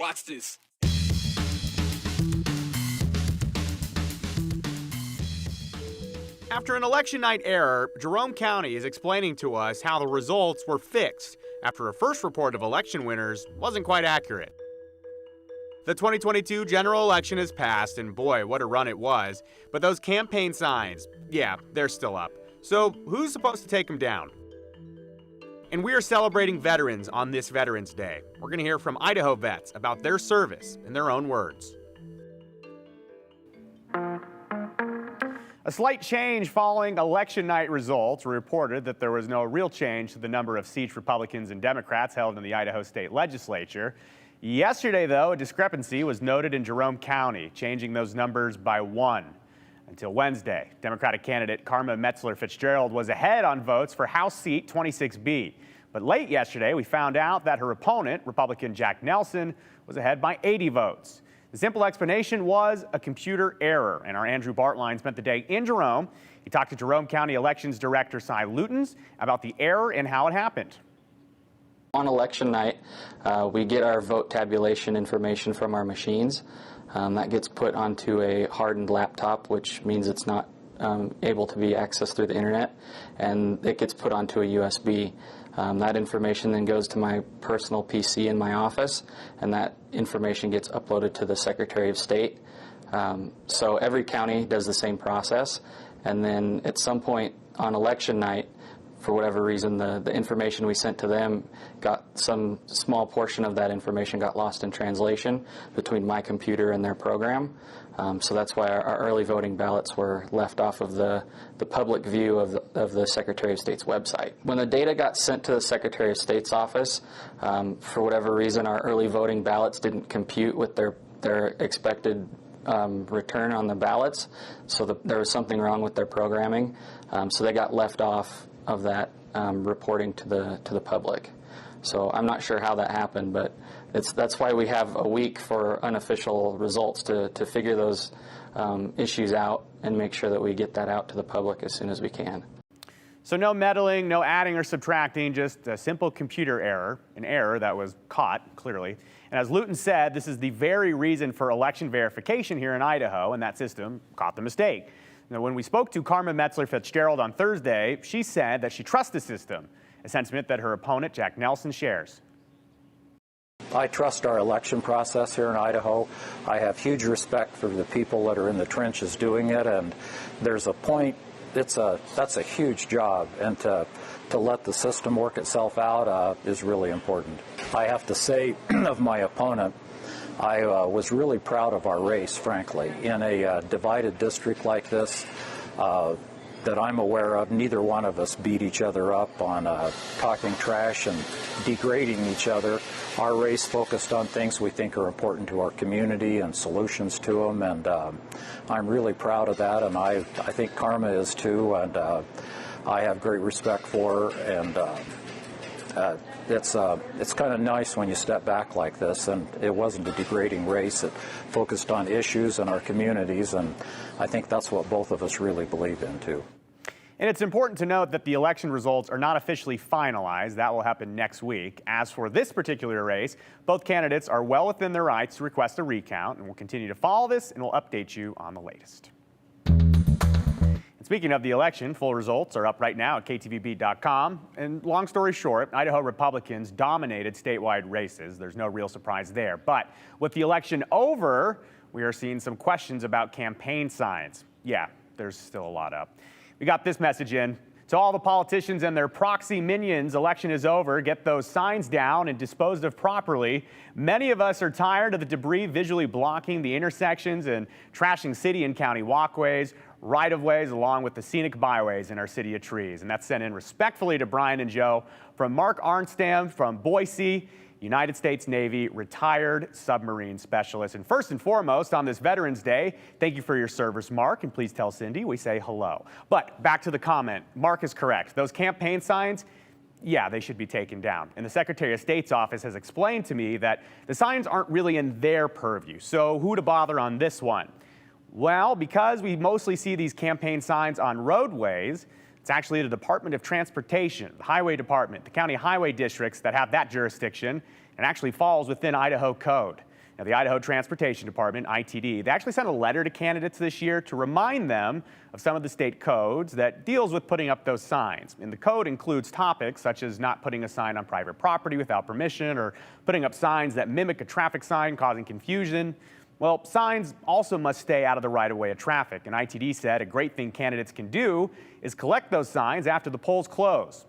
Watch this. After an election night error, Jerome County is explaining to us how the results were fixed after a first report of election winners wasn't quite accurate. The 2022 general election has passed, and boy, what a run it was. But those campaign signs, yeah, they're still up. So who's supposed to take them down? And we are celebrating veterans on this Veterans Day. We're going to hear from Idaho vets about their service in their own words. A slight change following election night results reported that there was no real change to the number of seats Republicans and Democrats held in the Idaho State Legislature. Yesterday, though, a discrepancy was noted in Jerome County, changing those numbers by 1. Until Wednesday, Democratic candidate Karma Metzler-Fitzgerald was ahead on votes for House seat 26B. But late yesterday, we found out that her opponent, Republican Jack Nelson, was ahead by 80 votes. The simple explanation was a computer error, and our Andrew Bartline spent the day in Jerome. He talked to Jerome County Elections Director Cy Lutens about the error and how it happened. On election night, we get our vote tabulation information from our machines. That gets put onto a hardened laptop, which means it's not able to be accessed through the internet, and it gets put onto a USB. That information then goes to my personal PC in my office, and that information gets uploaded to the Secretary of State. So every county does the same process, and then at some point on election night, for whatever reason, the information we sent to them got some small portion of that information got lost in translation between my computer and their program. So that's why our early voting ballots were left off of the public view of the Secretary of State's website. When the data got sent to the Secretary of State's office, for whatever reason, our early voting ballots didn't compute with their expected return on the ballots. So there was something wrong with their programming. So they got left off of that reporting to the public. So I'm not sure how that happened, but that's why we have a week for unofficial results to figure those issues out and make sure that we get that out to the public as soon as we can. So no meddling, no adding or subtracting, just a simple computer error, an error that was caught, clearly. And as Luton said, this is the very reason for election verification here in Idaho, and that system caught the mistake. Now, when we spoke to Karma Metzler-Fitzgerald on Thursday, she said that she trusts the system, a sentiment that her opponent, Jack Nelson, shares. I trust our election process here in Idaho. I have huge respect for the people that are in the trenches doing it, and there's a point, that's a huge job, and to let the system work itself out is really important. I have to say of my opponent, I was really proud of our race, frankly. In a divided district like this that I'm aware of, neither one of us beat each other up on talking trash and degrading each other. Our race focused on things we think are important to our community and solutions to them, and I'm really proud of that, and I think Karma is too, and I have great respect for her, and it's kind of nice when you step back like this, and it wasn't a degrading race. It focused on issues in our communities, and I think that's what both of us really believe in too. And it's important to note that the election results are not officially finalized. That will happen next week. As for this particular race, both candidates are well within their rights to request a recount, and we'll continue to follow this, and we'll update you on the latest. Speaking of the election, full results are up right now at KTVB.com. And long story short, Idaho Republicans dominated statewide races. There's no real surprise there. But with the election over, we are seeing some questions about campaign signs. Yeah, there's still a lot up. We got this message in. To all the politicians and their proxy minions, election is over. Get those signs down and disposed of properly. Many of us are tired of the debris visually blocking the intersections and trashing city and county walkways, right-of-ways, along with the scenic byways in our city of trees. And that's sent in respectfully to Brian and Joe from Mark Arnstam from Boise, United States Navy retired submarine specialist. And first and foremost, on this Veterans Day, thank you for your service, Mark, and please tell Cindy we say hello. But back to the comment, Mark is correct. Those campaign signs, yeah, they should be taken down. And the Secretary of State's office has explained to me that the signs aren't really in their purview. So who to bother on this one? Well, because we mostly see these campaign signs on roadways, it's actually the Department of Transportation, the Highway Department, the county highway districts that have that jurisdiction, and actually falls within Idaho code. Now, the Idaho Transportation Department, ITD, they actually sent a letter to candidates this year to remind them of some of the state codes that deals with putting up those signs. And the code includes topics such as not putting a sign on private property without permission or putting up signs that mimic a traffic sign, causing confusion. Well, signs also must stay out of the right-of-way of traffic. And ITD said a great thing candidates can do is collect those signs after the polls close.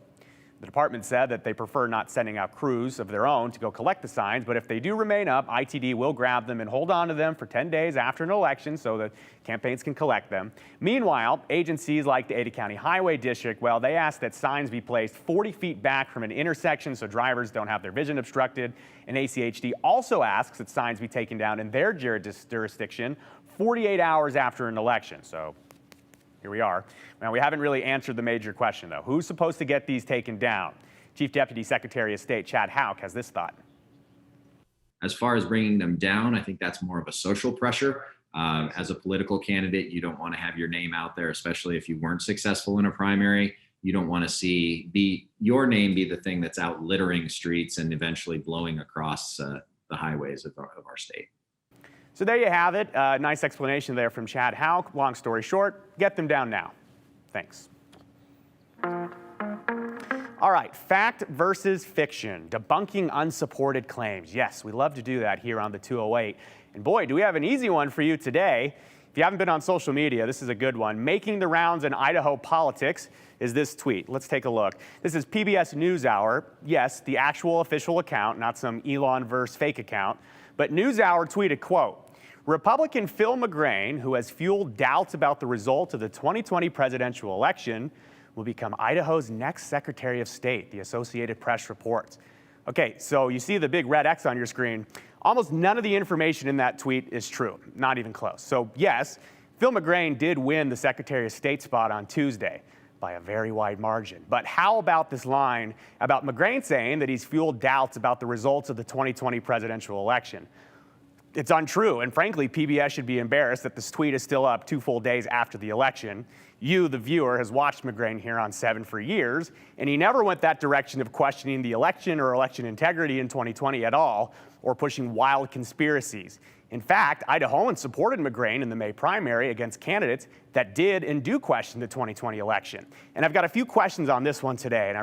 The department said that they prefer not sending out crews of their own to go collect the signs, but if they do remain up, ITD will grab them and hold on to them for 10 days after an election so that campaigns can collect them. Meanwhile, agencies like the Ada County Highway District, well, they ask that signs be placed 40 feet back from an intersection so drivers don't have their vision obstructed. And ACHD also asks that signs be taken down in their jurisdiction 48 hours after an election. So here we are. Now, we haven't really answered the major question, though. Who's supposed to get these taken down? Chief Deputy Secretary of State Chad Houck has this thought. As far as bringing them down, I think that's more of a social pressure. As a political candidate, you don't want to have your name out there, especially if you weren't successful in a primary. You don't want to see your name be the thing that's out littering streets and eventually blowing across the highways of our state. So there you have it. Nice explanation there from Chad Houck. Long story short, get them down now. Thanks. All right, fact versus fiction, debunking unsupported claims. Yes, we love to do that here on the 208. And boy, do we have an easy one for you today. If you haven't been on social media, this is a good one. Making the rounds in Idaho politics is this tweet. Let's take a look. This is PBS NewsHour. Yes, the actual official account, not some Elon-verse fake account. But NewsHour tweeted, quote, Republican Phil McGrane, who has fueled doubts about the result of the 2020 presidential election, will become Idaho's next Secretary of State, the Associated Press reports. Okay, so you see the big red X on your screen. Almost none of the information in that tweet is true, not even close. So yes, Phil McGrane did win the Secretary of State spot on Tuesday by a very wide margin. But how about this line about McGrane saying that he's fueled doubts about the results of the 2020 presidential election? It's untrue, and frankly, PBS should be embarrassed that this tweet is still up 2 full days after the election. You, the viewer, has watched McGrane here on 7 for years, and he never went that direction of questioning the election or election integrity in 2020 at all, or pushing wild conspiracies. In fact, Idahoans supported McGrane in the May primary against candidates that did and do question the 2020 election. And I've got a few questions on this one today, and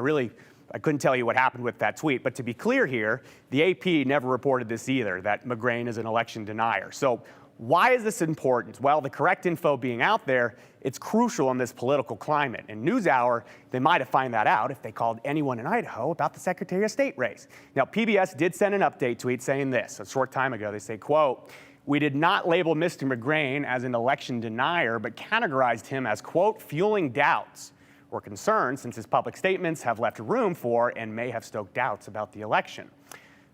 I couldn't tell you what happened with that tweet, but to be clear here, the AP never reported this either, that McGrane is an election denier. So why is this important? Well, the correct info being out there, it's crucial in this political climate. In NewsHour, they might have found that out if they called anyone in Idaho about the Secretary of State race. Now, PBS did send an update tweet saying this. A short time ago, they say, quote, we did not label Mr. McGrane as an election denier, but categorized him as, quote, fueling doubts or concerns since his public statements have left room for and may have stoked doubts about the election.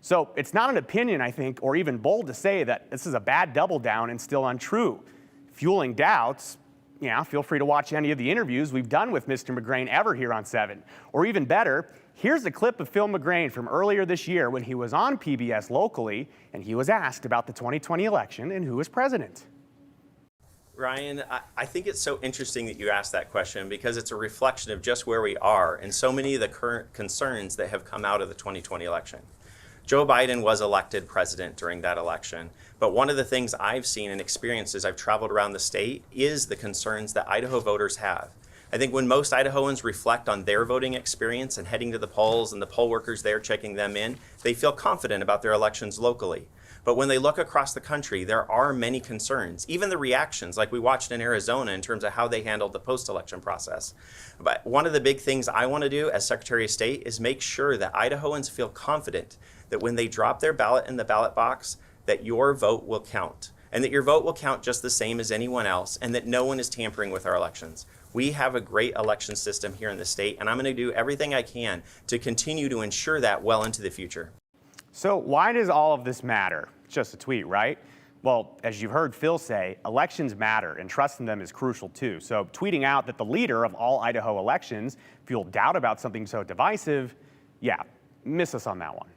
So it's not an opinion, I think, or even bold to say that this is a bad double down and still untrue. Fueling doubts, yeah, feel free to watch any of the interviews we've done with Mr. McGrane ever here on 7. Or even better, here's a clip of Phil McGrane from earlier this year when he was on PBS locally and he was asked about the 2020 election and who was president. Ryan, I think it's so interesting that you asked that question because it's a reflection of just where we are and so many of the current concerns that have come out of the 2020 election. Joe Biden was elected president during that election, but one of the things I've seen and experienced as I've traveled around the state is the concerns that Idaho voters have. I think when most Idahoans reflect on their voting experience and heading to the polls and the poll workers there checking them in, they feel confident about their elections locally. But when they look across the country, there are many concerns, even the reactions like we watched in Arizona in terms of how they handled the post-election process. But one of the big things I want to do as Secretary of State is make sure that Idahoans feel confident that when they drop their ballot in the ballot box, that your vote will count, and that your vote will count just the same as anyone else, and that no one is tampering with our elections. We have a great election system here in the state, and I'm going to do everything I can to continue to ensure that well into the future. So why does all of this matter? It's just a tweet, right? Well, as you've heard Phil say, elections matter, and trust in them is crucial too. So tweeting out that the leader of all Idaho elections fueled doubt about something so divisive, yeah, miss us on that one.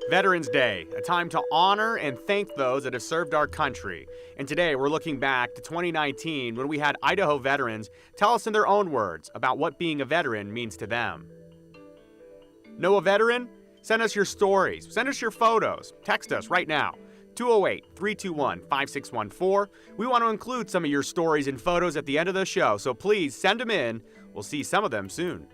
Veterans Day, a time to honor and thank those that have served our country. And today we're looking back to 2019 when we had Idaho veterans tell us in their own words about what being a veteran means to them. Know a veteran? Send us your stories. Send us your photos. Text us right now. 208-321-5614. We want to include some of your stories and photos at the end of the show, so please send them in. We'll see some of them soon.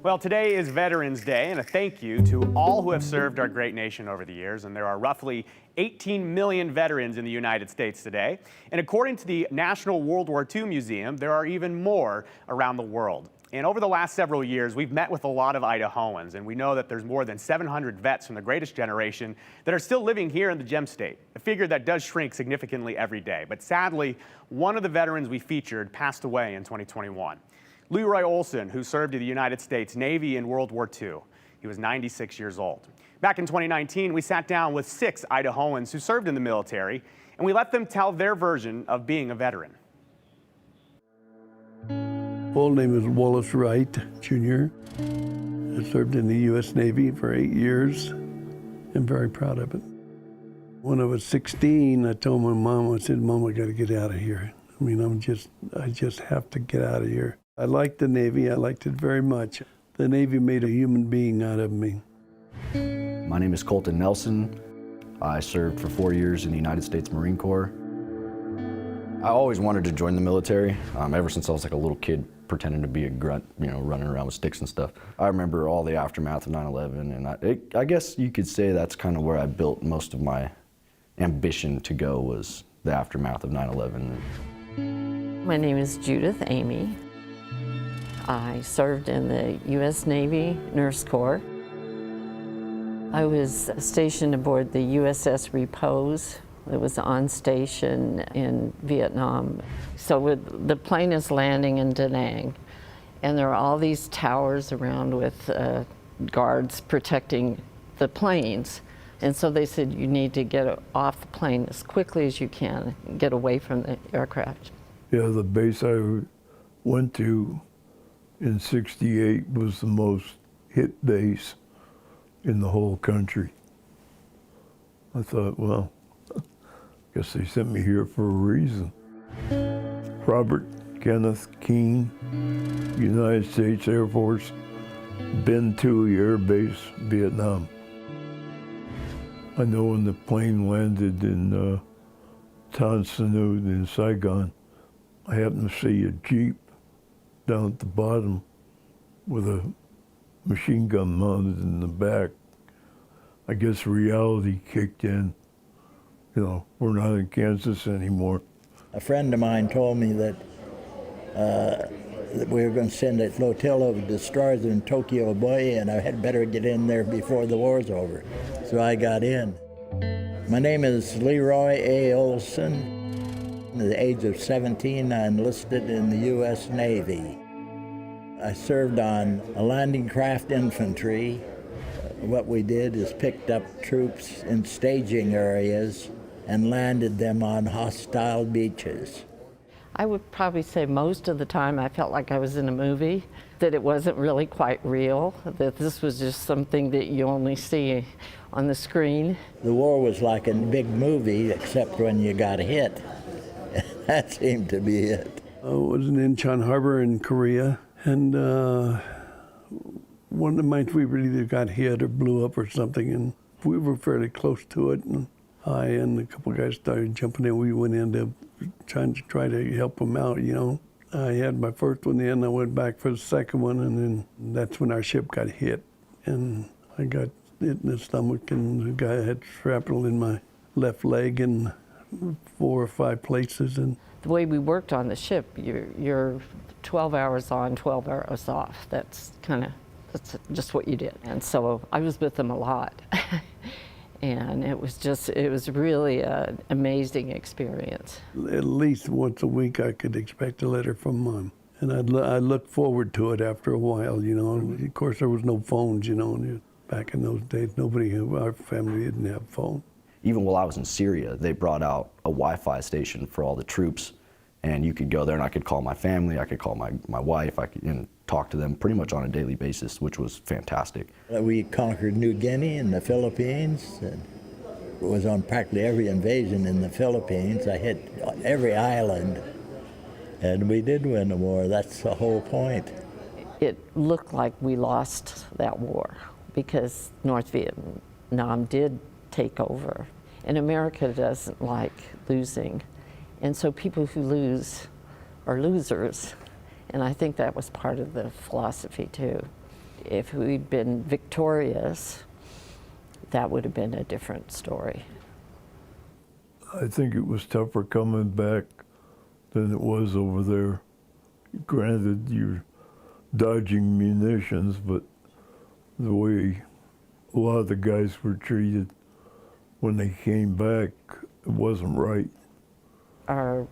Well, today is Veterans Day, and a thank you to all who have served our great nation over the years. And there are roughly 18 million veterans in the United States today. And according to the National World War II Museum, there are even more around the world. And over the last several years, we've met with a lot of Idahoans, and we know that there's more than 700 vets from the greatest generation that are still living here in the Gem State, a figure that does shrink significantly every day. But sadly, one of the veterans we featured passed away in 2021. Leroy Olson, who served in the United States Navy in World War II. He was 96 years old. Back in 2019, we sat down with 6 Idahoans who served in the military, and we let them tell their version of being a veteran. Full name is Wallace Wright, Jr. I served in the U.S. Navy for 8 years. I'm very proud of it. When I was 16, I told my mom, I said, Mom, I got to get out of here. I mean, I just have to get out of here. I liked the Navy. I liked it very much. The Navy made a human being out of me. My name is Colton Nelson. I served for 4 years in the United States Marine Corps. I always wanted to join the military, ever since I was like a little kid pretending to be a grunt, you know, running around with sticks and stuff. I remember all the aftermath of 9/11, and I guess you could say that's kind of where I built most of my ambition to go, was the aftermath of 9/11. My name is Judith Amy. I served in the U.S. Navy Nurse Corps. I was stationed aboard the USS Repose. It was on station in Vietnam. So the plane is landing in Da Nang, and there are all these towers around with guards protecting the planes. And so they said, you need to get off the plane as quickly as you can, get away from the aircraft. Yeah, the base I went to in '68 was the most hit base in the whole country. I thought, well, I guess they sent me here for a reason. Robert Kenneth Keene, United States Air Force, Ben Tui Air Base, Vietnam. I know when the plane landed in Tan Son Nhut in Saigon, I happened to see a Jeep down at the bottom with a machine gun mounted in the back. I guess reality kicked in. You know, we're not in Kansas anymore. A friend of mine told me that we were going to send a flotilla of destroyers in Tokyo Bay, and I had better get in there before the war's over. So I got in. My name is Leroy A. Olson. At the age of 17, I enlisted in the U.S. Navy. I served on a landing craft infantry. What we did is picked up troops in staging areas and landed them on hostile beaches. I would probably say most of the time I felt like I was in a movie, that it wasn't really quite real, that this was just something that you only see on the screen. The war was like a big movie, except when you got hit. That seemed to be it. I was in Incheon Harbor in Korea, and one of the minesweepers either got hit or blew up or something, and we were fairly close to it. And I and a couple guys started jumping in. We went in to try to help them out, you know. I had my first one in, I went back for the second one, and then that's when our ship got hit. And I got hit in the stomach, and the guy had shrapnel in my left leg in 4 or 5 places. And The way we worked on the ship, you're 12 hours on, 12 hours off. That's just what you did. And so I was with them a lot. And it was really an amazing experience. At least once a week I could expect a letter from Mom. And I'd look forward to it after a while, you know. And of course, there was no phones, you know. And back in those days, our family didn't have phones. Even while I was in Syria, they brought out a Wi-Fi station for all the troops, and you could go there and I could call my family, I could call my wife, I could talk to them pretty much on a daily basis, which was fantastic. We conquered New Guinea and the Philippines, and was on practically every invasion in the Philippines. I hit every island, and we did win the war. That's the whole point. It looked like we lost that war because North Vietnam did take over, and America doesn't like losing, and so people who lose are losers, and I think that was part of the philosophy too. If we'd been victorious, that would have been a different story. I think it was tougher coming back than it was over there. Granted, you're dodging munitions, but the way a lot of the guys were treated when they came back, it wasn't right. Our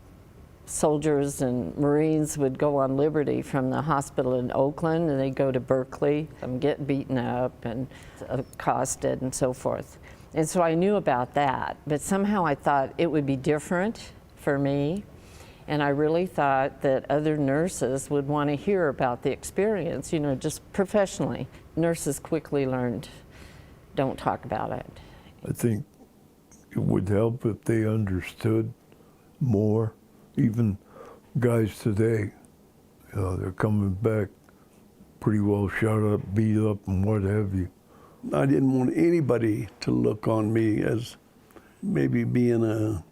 soldiers and Marines would go on liberty from the hospital in Oakland, and they'd go to Berkeley and get beaten up and accosted and so forth. And so I knew about that, but somehow I thought it would be different for me. And I really thought that other nurses would want to hear about the experience, you know, just professionally. Nurses quickly learned, don't talk about it. I think it would help if they understood more. Even guys today, they're coming back pretty well shot up, beat up, and what have you. I didn't want anybody to look on me as maybe being a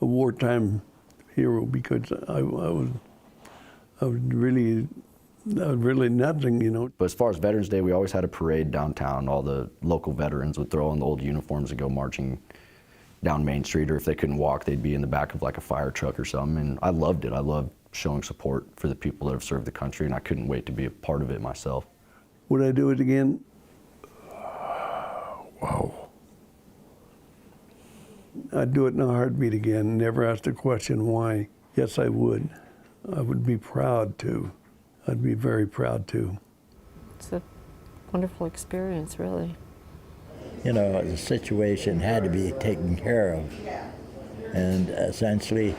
wartime hero, because I was really nothing, you know. But as far as Veterans Day, we always had a parade downtown. All the local veterans would throw on the old uniforms and go marching down Main Street, or if they couldn't walk, they'd be in the back of like a fire truck or something. And I loved it. I loved showing support for the people that have served the country, and I couldn't wait to be a part of it myself. Would I do it again? Wow. I'd do it in a heartbeat again, never ask a question why. Yes, I would. I would be proud to. I'd be very proud to. It's a wonderful experience, really. You know, the situation had to be taken care of, and essentially,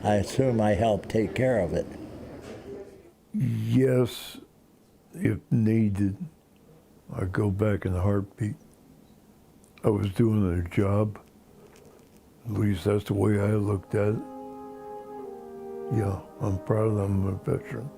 I assume I helped take care of it. Yes, if needed, I'd go back in a heartbeat. I was doing their job. At least that's the way I looked at it. Yeah, I'm proud of them, I'm a veteran.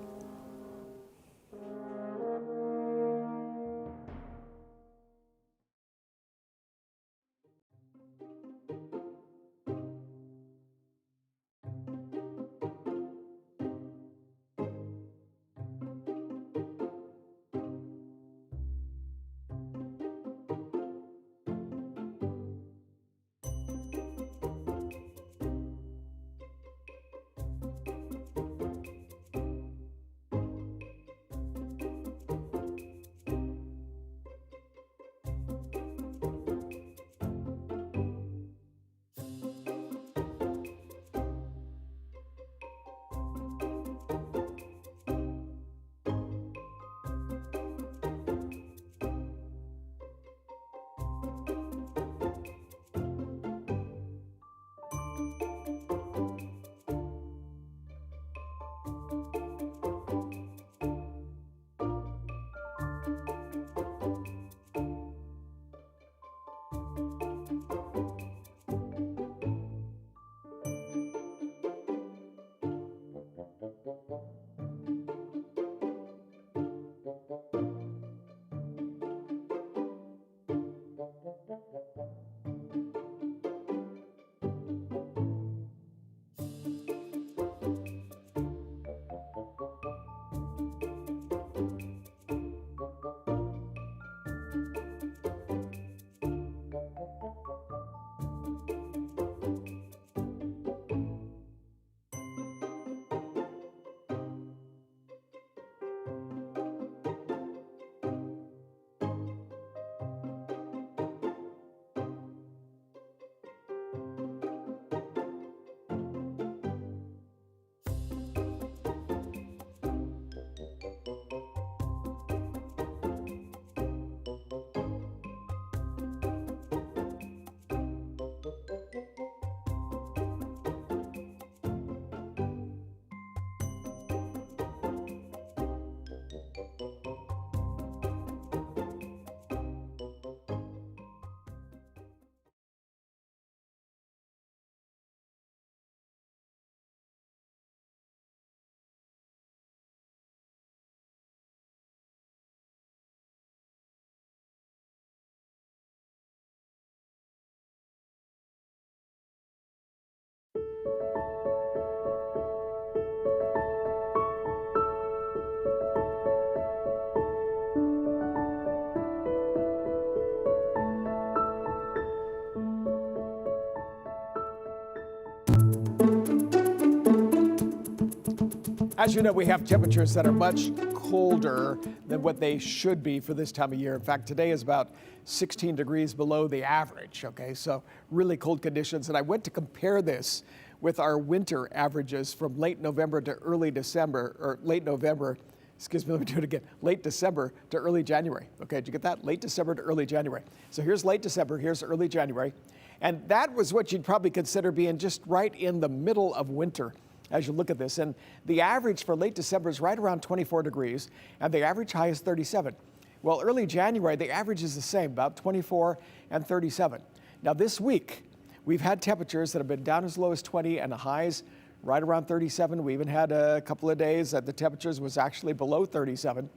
As you know, we have temperatures that are much colder than what they should be for this time of year. In fact, today is about 16 degrees below the average, okay? So really cold conditions. And I went to compare this with our winter averages from late November to early December, or late November, excuse me, let me do it again, late December to early January. Okay, did you get that? Late December to early January. So here's late December, here's early January. And that was what you'd probably consider being just right in the middle of winter as you look at this. And the average for late December is right around 24 degrees, and the average high is 37. Well, early January, the average is the same, about 24 and 37. Now this week, we've had temperatures that have been down as low as 20 and the highs right around 37. We even had a couple of days that the temperatures was actually below 37.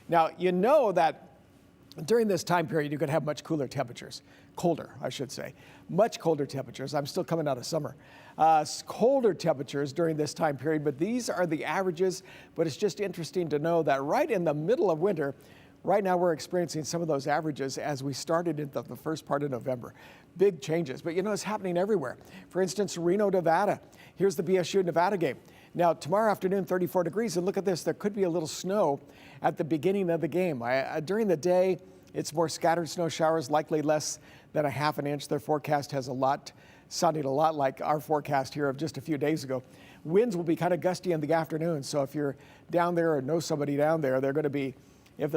Now, you know that during this time period, you could have much cooler temperatures. Colder, I should say. Much colder temperatures. I'm still coming out of summer. Colder temperatures during this time period, but these are the averages. But it's just interesting to know that right in the middle of winter, right now we're experiencing some of those averages as we started in the first part of November. Big changes, but you know, it's happening everywhere. For instance, Reno, Nevada. Here's the BSU-Nevada game. Now, tomorrow afternoon, 34 degrees, and look at this, there could be a little snow at the beginning of the game. During the day, it's more scattered snow showers, likely less than a half an inch. Their forecast has sounding a lot like our forecast here of just a few days ago. Winds will be kind of gusty in the afternoon, so if you're down there or know somebody down there, if they're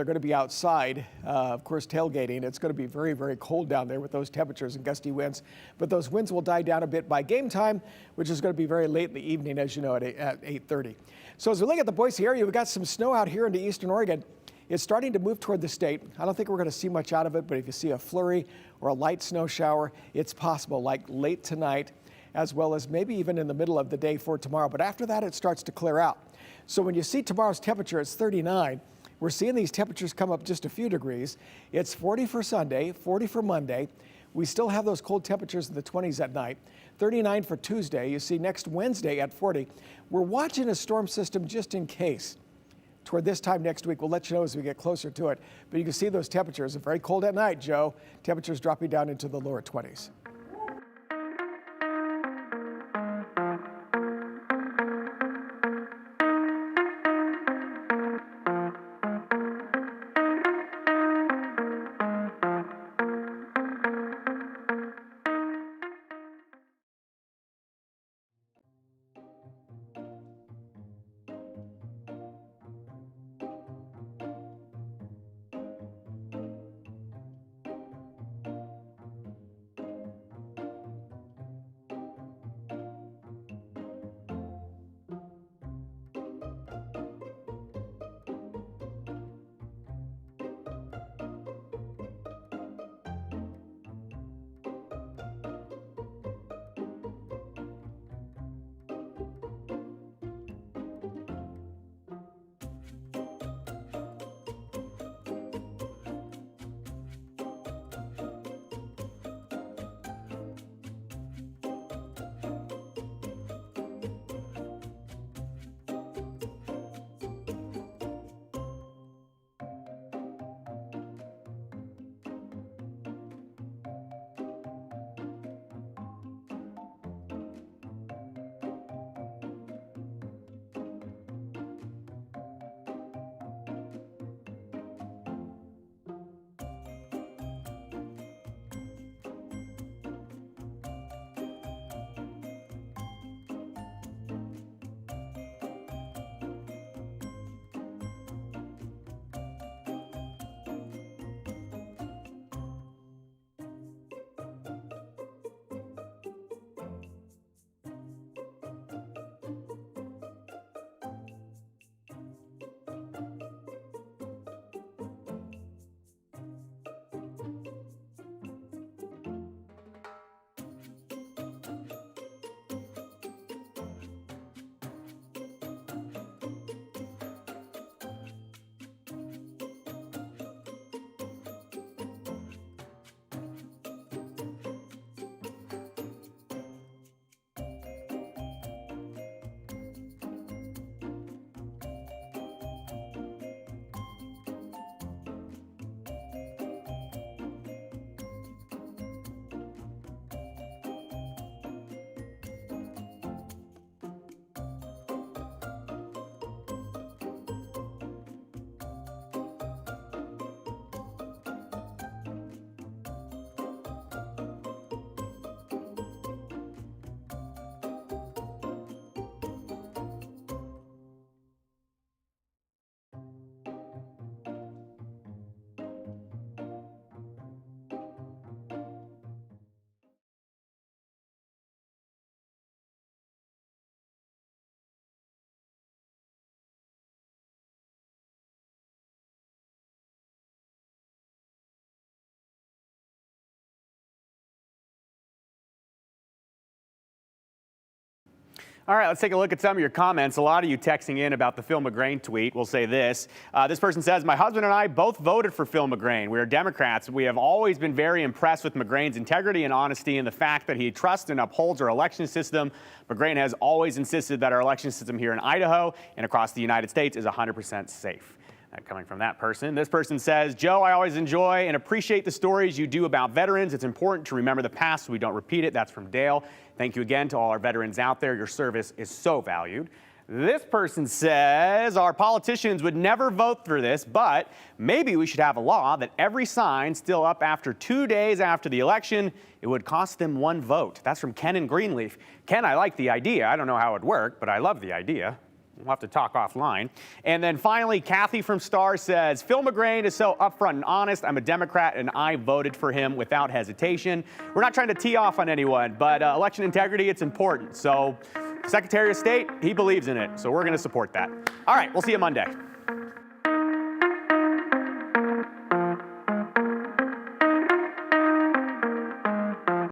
going to be outside, of course, tailgating, it's going to be very, very cold down there with those temperatures and gusty winds. But those winds will die down a bit by game time, which is going to be very late in the evening, as you know, at 8:30. So as we look at the Boise area, we've got some snow out here into eastern Oregon. It's starting to move toward the state. I don't think we're going to see much out of it, but if you see a flurry or a light snow shower, it's possible, like late tonight, as well as maybe even in the middle of the day for tomorrow. But after that, it starts to clear out. So when you see tomorrow's temperature, it's 39. We're seeing these temperatures come up just a few degrees. It's 40 for Sunday, 40 for Monday. We still have those cold temperatures in the 20s at night. 39 for Tuesday. You see next Wednesday at 40. We're watching a storm system just in case. Toward this time next week, we'll let you know as we get closer to it. But you can see those temperatures are very cold at night, Joe. Temperatures dropping down into the lower 20s. All right, let's take a look at some of your comments. A lot of you texting in about the Phil McGrane tweet. We'll say this. This person says, my husband and I both voted for Phil McGrane. We are Democrats. We have always been very impressed with McGrane's integrity and honesty and the fact that he trusts and upholds our election system. McGrane has always insisted that our election system here in Idaho and across the United States is 100% safe. Coming from that person. This person says, Joe, I always enjoy and appreciate the stories you do about veterans. It's important to remember the past so we don't repeat it. That's from Dale. Thank you again to all our veterans out there. Your service is so valued. This person says, our politicians would never vote for this, but maybe we should have a law that every sign still up after 2 days after the election, it would cost them 1 vote. That's from Ken in Greenleaf. Ken, I like the idea. I don't know how it would work, but I love the idea. We'll have to talk offline. And then finally, Kathy from Star says, Phil McGrane is so upfront and honest. I'm a Democrat, and I voted for him without hesitation. We're not trying to tee off on anyone, but election integrity, it's important. So Secretary of State, he believes in it, so we're going to support that. All right, we'll see you Monday.